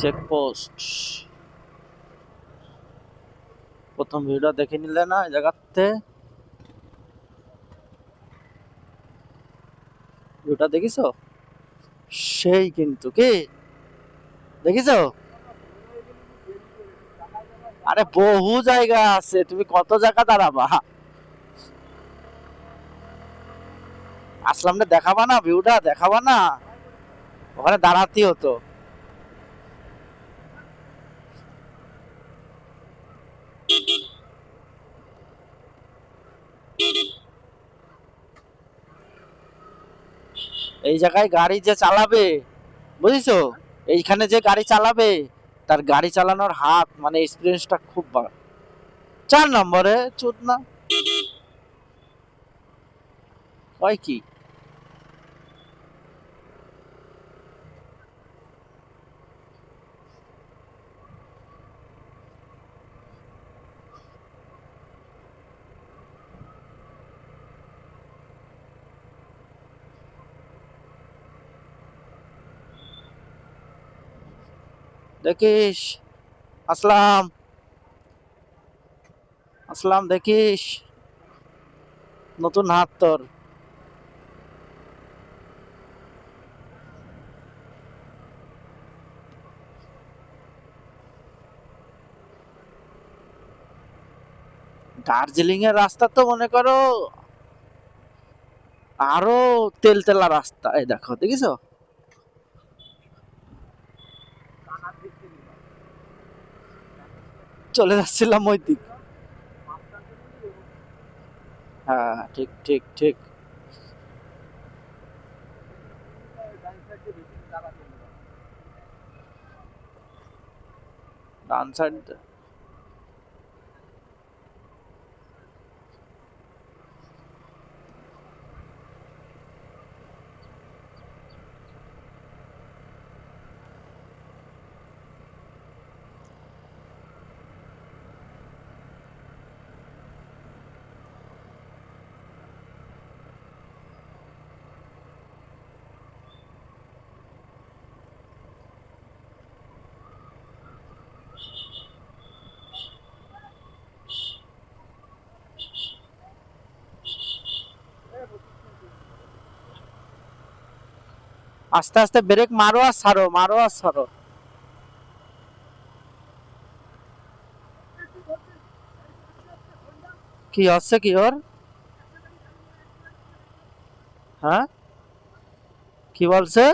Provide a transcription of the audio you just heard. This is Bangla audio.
চেকপোস্ট প্রথম ভিডিও দেখে নিলে না এই জায়গাতে ভিডিওটা দেখিছো সেই কিন্তু কি দেখিছো আরে বহু জায়গা আছে তুমি কত জায়গা দাঁড়াবা আসলামটা দেখাবা না ভিউটা দেখাবা না ওখানে দাঁড়াতে হতো এই জায়গায় গাড়ি যে চালাবে বুঝেছো এইখানে যে গাড়ি চালাবে তার গাড়ি চালানোর হাত মানে এক্সপিরিয়েন্সটা খুব ভালো 4 নম্বরে চোদ না হয় কি দেখিস আসলাম আসলাম দেখিস নতুন হাত তোর দার্জিলিং এর রাস্তা তো মনে করো আরো তেলতেলা রাস্তা এই দেখো দেখিছো চলে যাচ্ছিলাম ওই দিক হ্যাঁ ঠিক ঠিক ঠিক ডান সাইড আস্তে আস্তে ব্রেক মারো আর ছাড়ো মারো আর ছাড়ো কি হচ্ছে কি ওর হ্যাঁ কি বলছে